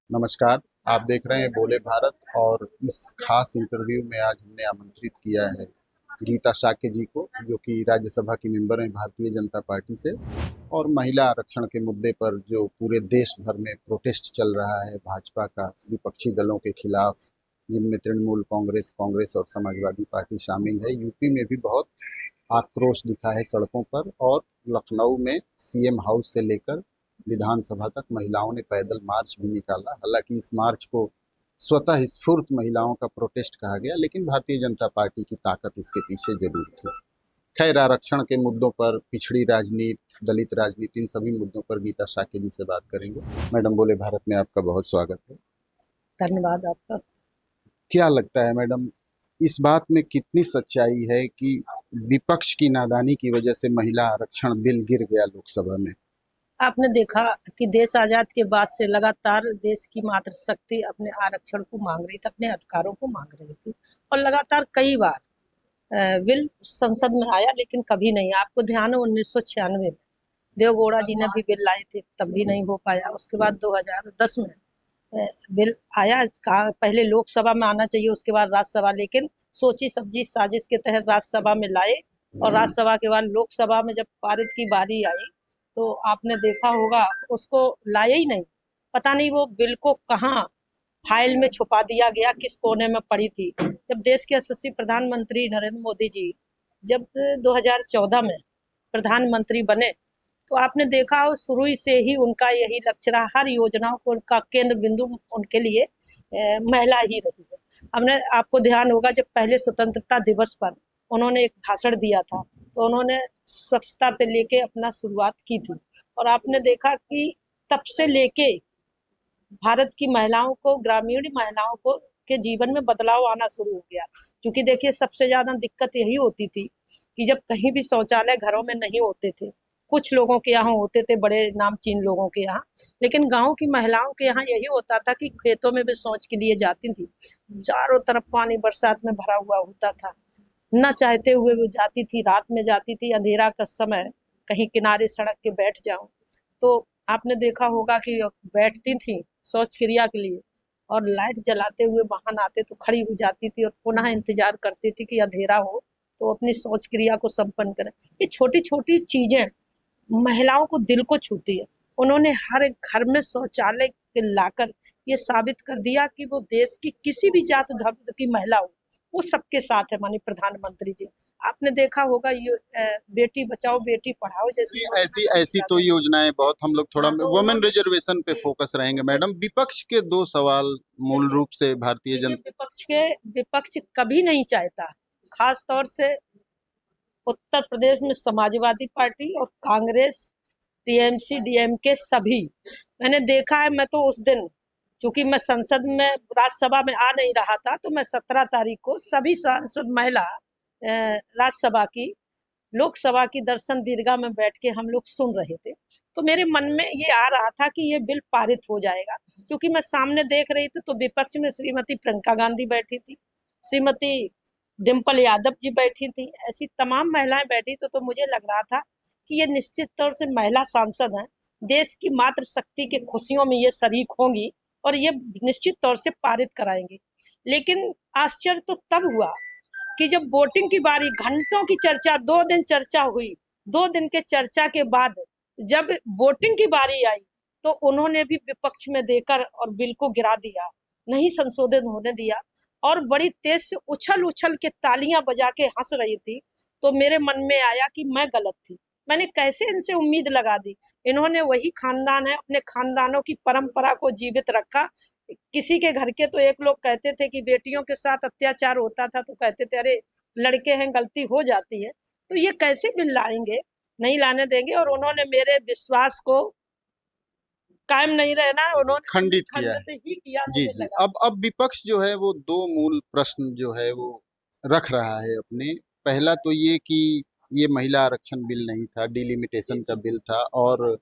नमस्कार। आप देख रहे हैं बोले भारत और इस खास इंटरव्यू में आज हमने आमंत्रित किया है गीता शाक्य जी को, जो कि राज्यसभा की मेंबर हैं भारतीय जनता पार्टी से। और महिला आरक्षण के मुद्दे पर जो पूरे देश भर में प्रोटेस्ट चल रहा है भाजपा का विपक्षी दलों के खिलाफ, जिनमें तृणमूल कांग्रेस कांग्रेस और समाजवादी पार्टी शामिल है। यूपी में भी बहुत आक्रोश दिखा है सड़कों पर, और लखनऊ में सीएम हाउस से लेकर विधानसभा तक महिलाओं ने पैदल मार्च भी निकाला। हालांकि इस मार्च को स्वतः स्फूर्त महिलाओं का प्रोटेस्ट कहा गया, लेकिन भारतीय जनता पार्टी की ताकत इसके पीछे जरूर थी। खैर, आरक्षण के मुद्दों पर, पिछड़ी राजनीति, दलित राजनीति, इन सभी मुद्दों पर गीता शाक्य जी से बात करेंगे। मैडम, बोले भारत में आपका बहुत स्वागत है। धन्यवाद आपका। क्या लगता है मैडम, इस बात में कितनी सच्चाई है कि विपक्ष की नादानी की वजह से महिला आरक्षण बिल गिर गया लोकसभा में? आपने देखा कि देश आजाद के बाद से लगातार देश की मातृशक्ति अपने आरक्षण को मांग रही थी, अपने अधिकारों को मांग रही थी, और लगातार कई बार बिल संसद में आया, लेकिन कभी नहीं। आपको ध्यान है 1996 में देवगौड़ा जी ने भी बिल लाए थे, तब भी नहीं हो पाया। उसके बाद 2010 में बिल आया, पहले लोकसभा में आना चाहिए, उसके बाद राज्यसभा, लेकिन सोची समझी साजिश के तहत राज्यसभा में लाए, और राज्यसभा के बाद लोकसभा में जब पारित की बारी आई तो आपने देखा होगा उसको लाया ही नहीं। पता नहीं वो बिल को कहाँ फाइल में छुपा दिया गया, किस कोने में पड़ी थी। जब देश के यशस्वी प्रधानमंत्री नरेंद्र मोदी जी जब 2014 में प्रधानमंत्री बने, तो आपने देखा शुरू से ही उनका यही लक्ष्य रहा, हर योजनाओं को उनका केंद्र बिंदु उनके लिए महिला ही रही है। हमने आपको ध्यान होगा जब पहले स्वतंत्रता दिवस पर उन्होंने एक भाषण दिया था, तो उन्होंने स्वच्छता पे लेके अपना शुरुआत की थी, और आपने देखा कि तब से लेके भारत की महिलाओं को, ग्रामीण महिलाओं को के जीवन में बदलाव आना शुरू हो गया। क्योंकि देखिए, सबसे ज्यादा दिक्कत यही होती थी कि जब कहीं भी शौचालय घरों में नहीं होते थे, कुछ लोगों के यहाँ होते थे, बड़े नामचीन लोगों के यहाँ, लेकिन गांव की महिलाओं के यहाँ यही होता था कि खेतों में भी शौच के लिए जाती थी। चारों तरफ पानी बरसात में भरा हुआ होता था, न चाहते हुए वो जाती थी, रात में जाती थी, अंधेरा का समय कहीं किनारे सड़क के बैठ जाऊं, तो आपने देखा होगा कि बैठती थी शौच क्रिया के लिए, और लाइट जलाते हुए वाहन आते तो खड़ी हो जाती थी और पुनः इंतजार करती थी कि अंधेरा हो तो अपनी शौच क्रिया को संपन्न करें। ये छोटी छोटी चीजें महिलाओं को दिल को छूती है। उन्होंने हर घर में शौचालय लाकर ये साबित कर दिया कि वो देश की किसी भी जात धर्म की महिला हो, वो सबके साथ है। माननीय प्रधानमंत्री जी, आपने देखा होगा ये बेटी बचाओ बेटी पढ़ाओ जैसी ऐसी ऐसी तो योजनाएं बहुत। हम लोग थोड़ा तो वुमेन रिजर्वेशन पे फोकस रहेंगे मैडम। विपक्ष के दो सवाल मूल रूप से भारतीय जनता। विपक्ष कभी नहीं चाहता, खास तौर से उत्तर प्रदेश में समाजवादी पार्टी और कांग्रेस, टीएमसी, डीएमके सभी। मैंने देखा है, मैं तो उस दिन, क्योंकि मैं संसद में, राज्यसभा में आ नहीं रहा था, तो मैं 17 तारीख को सभी सांसद महिला राज्यसभा की, लोकसभा की दर्शन दीर्घा में बैठ के हम लोग सुन रहे थे। तो मेरे मन में ये आ रहा था कि ये बिल पारित हो जाएगा। क्योंकि मैं सामने देख रही थी तो विपक्ष में श्रीमती प्रियंका गांधी बैठी थी, श्रीमती डिम्पल यादव जी बैठी थी, ऐसी तमाम महिलाएं बैठी। तो मुझे लग रहा था कि ये निश्चित तौर से महिला सांसद हैं, देश की मातृशक्ति के खुशियों में ये शरीक होंगी और ये निश्चित तौर से पारित कराएंगी। लेकिन आश्चर्य तो तब हुआ कि जब वोटिंग की बारी, घंटों की चर्चा, 2 दिन चर्चा हुई, 2 दिन के चर्चा के बाद जब वोटिंग की बारी आई तो उन्होंने भी विपक्ष में देकर और बिल को गिरा दिया, नहीं संशोधित होने दिया, और बड़ी तेज से उछल उछल के तालियां बजा के हंस रही थी। तो मेरे मन में आया कि मैं गलत थी, मैंने कैसे इनसे उम्मीद लगा दी। इन्होंने, वही खानदान है, अपने खानदानों की परंपरा को जीवित रखा। किसी के घर के तो एक लोग कहते थे कि बेटियों के साथ अत्याचार होता था तो कहते थे अरे लड़के हैं, गलती हो जाती है। तो ये कैसे बिल लाएंगे, नहीं लाने देंगे। और उन्होंने मेरे विश्वास को कायम नहीं रहना, उन्होंने खंडित किया है। ही किया, जी मुझे जी। लगा। अब विपक्ष जो है वो दो मूल प्रश्न जो है वो रख रहा है अपने। पहला तो ये कि ये महिला आरक्षण बिल नहीं था, डिलिमिटेशन का बिल था, और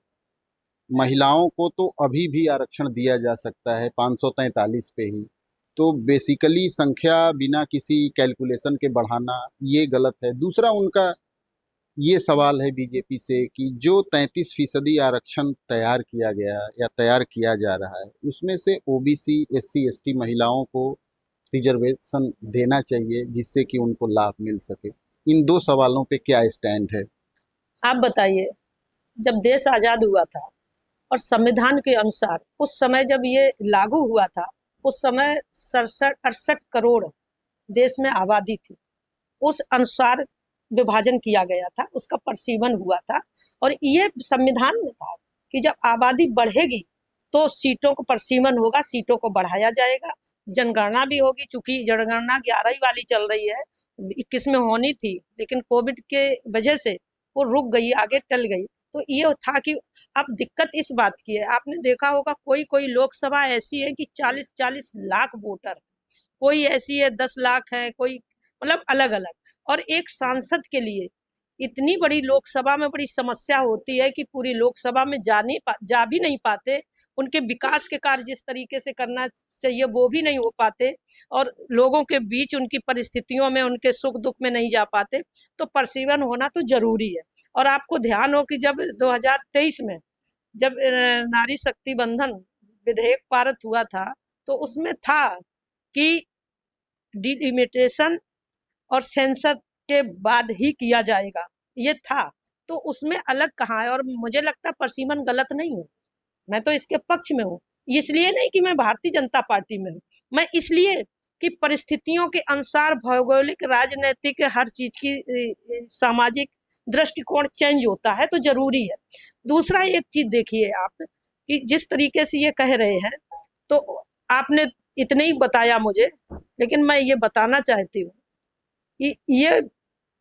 महिलाओं को तो अभी भी आरक्षण दिया जा सकता है 543 पे ही। तो बेसिकली संख्या बिना किसी कैलकुलेशन के बढ़ाना ये गलत है। दूसरा, उनका ये सवाल है बीजेपी से कि जो 33% आरक्षण तैयार किया गया या तैयार किया जा रहा है, उसमें से ओबीसी, एससी, एसटी महिलाओं को रिजर्वेशन देना चाहिए जिससे कि उनको लाभ मिल सके। इन दो सवालों पे क्या स्टैंड है? आप बताइए, जब देश आजाद हुआ था और संविधान के अनुसार उस समय जब ये लागू हुआ था, उस समय 67-68 करोड़ देश में आबादी थी। उस अनुसार विभाजन किया गया था, उसका प्रसीवन हुआ था और ये संविधान में था कि जब आबादी बढ़ेगी तो सीटों को प्रसीवन होगा, सीटों को बढ़ाया जाएगा, जनगणना भी होगी। चूंकि जनगणना 11वीं वाली चल रही है, 21 में होनी थी, लेकिन कोविड के वजह से वो रुक गई, आगे टल गई। तो ये था कि अब दिक्कत इस बात की है, आपने देखा होगा कोई कोई लोकसभा ऐसी है कि 40-40 लाख वोटर, कोई ऐसी है 10 लाख है, कोई मतलब अलग अलग। और एक सांसद के लिए इतनी बड़ी लोकसभा में बड़ी समस्या होती है कि पूरी लोकसभा में जा भी नहीं पाते, उनके विकास के कार्य जिस तरीके से करना चाहिए वो भी नहीं हो पाते, और लोगों के बीच उनकी परिस्थितियों में, उनके सुख दुख में नहीं जा पाते। तो प्रसीवन होना तो जरूरी है। और आपको ध्यान हो कि जब 2023 में जब नारी शक्ति बंधन विधेयक पारित हुआ था, तो उसमें था कि डिलिमिटेशन और सेंसर के बाद ही किया जाएगा, ये था। तो उसमें अलग कहाँ है? और मुझे लगता है प्रसीमन गलत नहीं है, मैं तो इसके पक्ष में हूँ। इसलिए नहीं कि मैं भारतीय जनता पार्टी में हूँ, मैं इसलिए कि परिस्थितियों के अनुसार भौगोलिक, राजनीतिक, हर चीज की सामाजिक दृष्टिकोण चेंज होता है, तो जरूरी है। दूसरा एक चीज देखिए आप, कि जिस तरीके से ये कह रहे हैं, तो आपने इतने ही बताया मुझे, लेकिन मैं ये बताना चाहती हूँ कि ये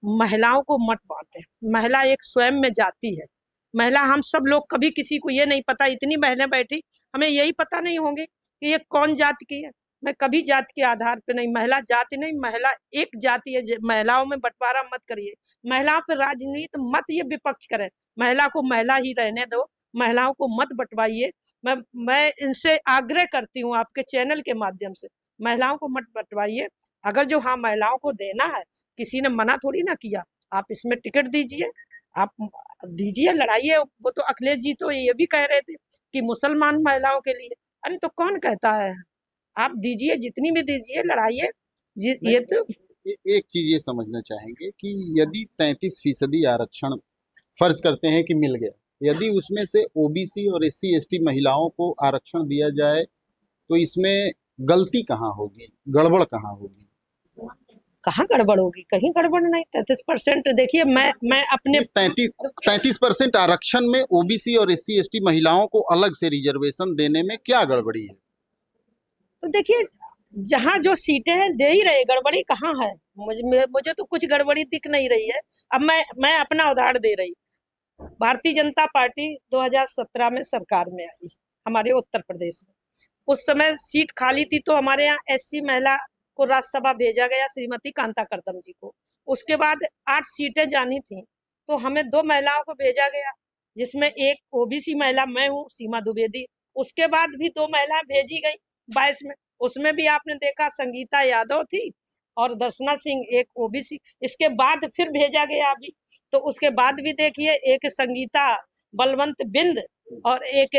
महिलाओं को मत बांटे। महिला एक स्वयं में जाति है। महिला, हम सब लोग कभी किसी को ये नहीं पता, इतनी महिलाएं बैठी, हमें यही पता नहीं होंगे कि ये कौन जाति की है। मैं कभी जात के आधार पे नहीं, महिला जाति नहीं, महिला एक जाति है। महिलाओं में बंटवारा मत करिए, महिलाओं पे राजनीति मत ये विपक्ष करे। महिला को महिला ही रहने दो, महिलाओं को मत बंटवाइए। मैं इनसे आग्रह करती हूँ आपके चैनल के माध्यम से, महिलाओं को मत बंटवाइए। अगर जो हाँ महिलाओं को देना है, किसी ने मना थोड़ी ना किया, आप इसमें टिकट दीजिए, आप दीजिए, लड़ाइए। वो तो अखिलेश जी तो ये भी कह रहे थे कि मुसलमान महिलाओं के लिए, अरे तो कौन कहता है? आप दीजिए, जितनी भी दीजिए, लड़ाइए। ये तो एक चीज ये समझना चाहेंगे कि यदि 33% आरक्षण फर्ज करते हैं कि मिल गया, यदि उसमें से ओबीसी और एससी एसटी महिलाओं को आरक्षण दिया जाए तो इसमें गलती कहाँ होगी, गड़बड़ कहाँ होगी? कहाँ गड़बड़ होगी? कहीं गड़बड़ नहीं। 33% देखिए, मैं अपने 33% आरक्षण में ओबीसी और एससी एसटी महिलाओं को अलग से रिजर्वेशन देने में क्या गड़बड़ी है? तो देखिए, जहाँ जो सीटें हैं दे ही रहे, गड़बड़ी कहाँ है? मुझे तो कुछ गड़बड़ी दिख नहीं रही है। अब मैं अपना उदाहरण दे रही। भारतीय जनता पार्टी 2017 में सरकार में आई हमारे उत्तर प्रदेश में। उस समय सीट खाली थी, तो हमारे यहाँ एससी महिला को राज्यसभा भेजा गया, श्रीमती कांता करदम जी को। उसके बाद 8 सीटें जानी थी, तो हमें 2 महिलाओं को भेजा गया, जिसमें एक ओबीसी महिला मैं हूँ, सीमा द्विवेदी। उसके बाद भी 2 महिलाएं भेजी गई 22 में, उसमें भी आपने देखा संगीता यादव थी और दर्शना सिंह, एक ओबीसी। इसके बाद फिर भेजा गया अभी, तो उसके बाद भी देखिए, एक संगीता बलवंत बिंद और एक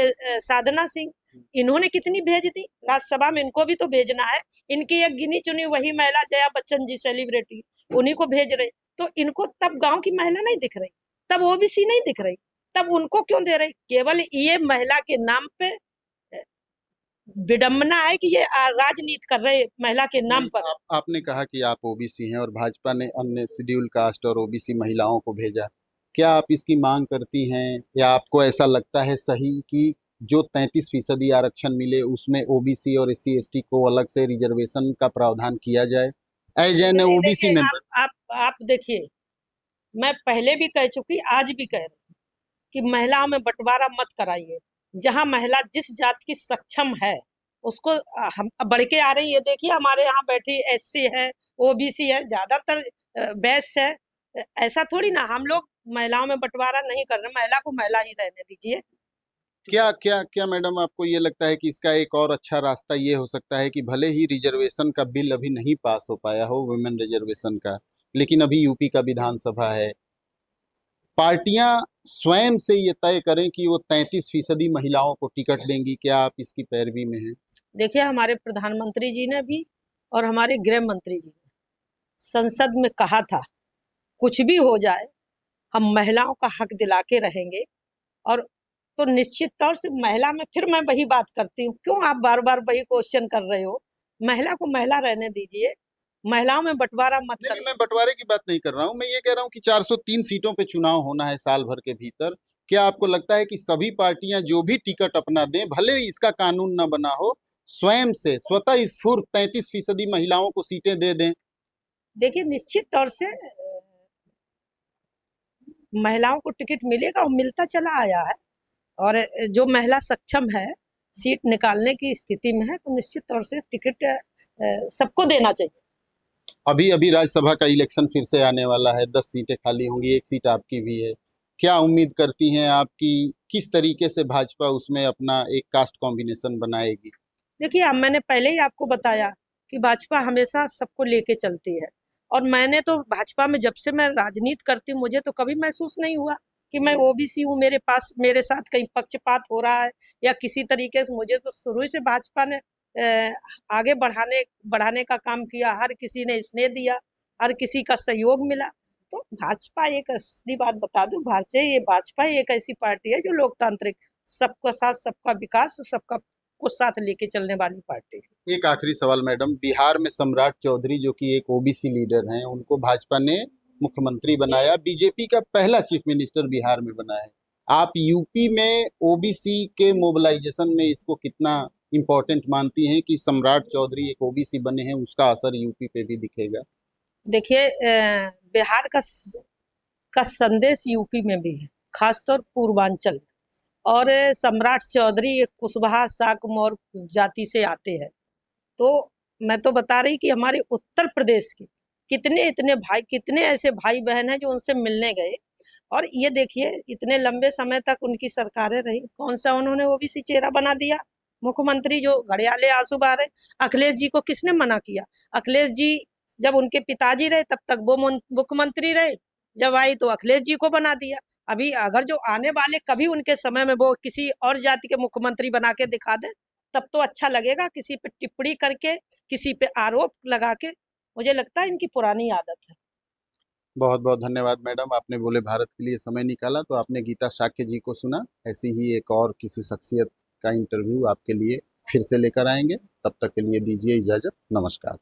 साधना सिंह, इन्होंने कितनी भेज दी राज्यसभा में, इनको भी तो भेजना है। इनकी एक गिनी चुनी वही महिला जया बच्चन जी, सेलिब्रिटी, उन्हीं को भेज रहे। तो इनको तब गांव की महिला नहीं दिख रही, तब ओबीसी नहीं दिख रही, तब उनको क्यों दे रही? केवल ये महिला के नाम पे विडम्बना है कि ये राजनीति कर रहे महिला के नाम पर। आपने कहा कि आप ओबीसी हैं और भाजपा ने अन्य शेड्यूल कास्ट और ओबीसी महिलाओं को भेजा, क्या आप इसकी मांग करती हैं या आपको ऐसा लगता है सही कि जो 33% आरक्षण मिले उसमें ओबीसी और एससी एसटी को अलग से रिजर्वेशन का प्रावधान किया जाए एज एन ओबीसी मेंबर? आप देखिए, मैं पहले भी कह चुकी, आज भी कह रही कि महिलाओं में बंटवारा मत कराइए। जहां महिला जिस जात की सक्षम है उसको हम बढ़ के आ रही है। देखिए, हमारे यहाँ बैठी एससी है, ओबीसी है, ज्यादातर बैस है। ऐसा थोड़ी ना, हम लोग महिलाओं में बंटवारा नहीं कर रहे, महिला को महिला ही रहने दीजिए। क्या क्या क्या मैडम, आपको ये लगता है कि इसका एक और अच्छा रास्ता ये हो सकता है कि भले ही रिजर्वेशन का बिल अभी नहीं पास हो पाया हो, वुमेन रिजर्वेशन का, लेकिन अभी यूपी का विधानसभा है, पार्टियां स्वयं से ये तय करें कि वो 33% महिलाओं को टिकट देंगी, क्या आप इसकी पैरवी में हैं? देखिए, हमारे प्रधानमंत्री जी ने भी और हमारे गृह मंत्री जी ने संसद में कहा था, कुछ भी हो जाए हम महिलाओं का हक दिला के रहेंगे। और तो निश्चित तौर से महिला में फिर मैं वही बात करती हूँ, क्यों आप बार बार वही क्वेश्चन कर रहे हो? महिला को महिला रहने दीजिए, महिलाओं में बंटवारा मत नहीं, करिए। मैं बंटवारे की बात नहीं कर रहा हूं, मैं ये कह रहा हूं कि 403 सीटों पे चुनाव होना है साल भर के भीतर। क्या आपको लगता है कि सभी पार्टियां जो भी टिकट अपना दें, भले ही इसका कानून न बना हो, स्वयं से स्वतः स्फूर्त 33% महिलाओं को सीटें दे दें? देखिए, निश्चित तौर से महिलाओं को टिकट मिलेगा और मिलता चला आया है। और जो महिला सक्षम है, सीट निकालने की स्थिति में है, तो निश्चित तौर से टिकट सबको देना चाहिए। अभी अभी राज्यसभा का इलेक्शन फिर से आने वाला है, 10 सीटें खाली होंगी, एक सीट आपकी भी है। क्या उम्मीद करती हैं आपकी, किस तरीके से भाजपा उसमें अपना एक कास्ट कॉम्बिनेशन बनाएगी? देखिए, अब मैंने पहले ही आपको बताया कि भाजपा हमेशा सबको लेके चलती है। और मैंने तो भाजपा में जब से मैं राजनीति करती हूँ, मुझे तो कभी महसूस नहीं हुआ कि मैं ओबीसी हूँ, मेरे पास मेरे साथ कहीं पक्षपात हो रहा है या किसी तरीके से। मुझे तो शुरू से भाजपा ने आगे बढ़ाने बढ़ाने का काम किया, हर किसी ने स्नेह दिया, हर किसी का सहयोग मिला। तो भाजपा एक असली बात बता दूं, भाजपा एक ऐसी पार्टी है जो लोकतांत्रिक, सबका साथ सबका विकास, सबका को साथ लेके चलने वाली पार्टी है। एक आखिरी सवाल मैडम, बिहार में सम्राट चौधरी जो कि एक ओबीसी लीडर हैं, उनको भाजपा ने मुख्यमंत्री बनाया, बीजेपी का पहला चीफ मिनिस्टर बिहार में बना है। आप यूपी में ओबीसी के मोबिलाइजेशन में इसको कितना इम्पोर्टेंट मानती हैं कि सम्राट चौधरी एक ओबीसी बने हैं, उसका असर यूपी पे भी दिखेगा? देखिए, बिहार का संदेश यूपी में भी है, खासतौर पूर्वांचल में। और सम्राट चौधरी एक कुशवाहा शाक मौर्य जाति से आते हैं। तो मैं तो बता रही कि हमारे उत्तर प्रदेश के कितने ऐसे भाई बहन हैं जो उनसे मिलने गए। और ये देखिए, इतने लंबे समय तक उनकी सरकारें रही, कौन सा उन्होंने ओबीसी चेहरा बना दिया मुख्यमंत्री, जो घड़ियाले आंसू बहा रहे। अखिलेश जी को किसने मना किया? अखिलेश जी जब उनके पिताजी रहे तब तक वो मुख्यमंत्री रहे, जब आई तो अखिलेश जी को बना दिया। अभी अगर जो आने वाले कभी उनके समय में वो किसी और जाति के मुख्यमंत्री बना के दिखा दे, तब तो अच्छा लगेगा। किसी पे टिप्पणी करके, किसी पे आरोप लगा के, मुझे लगता है इनकी पुरानी आदत है। बहुत बहुत धन्यवाद मैडम, आपने बोले भारत के लिए समय निकाला। तो आपने गीता शाक्य जी को सुना, ऐसी ही एक और किसी शख्सियत का इंटरव्यू आपके लिए फिर से लेकर आएंगे। तब तक के लिए दीजिए इजाजत, नमस्कार।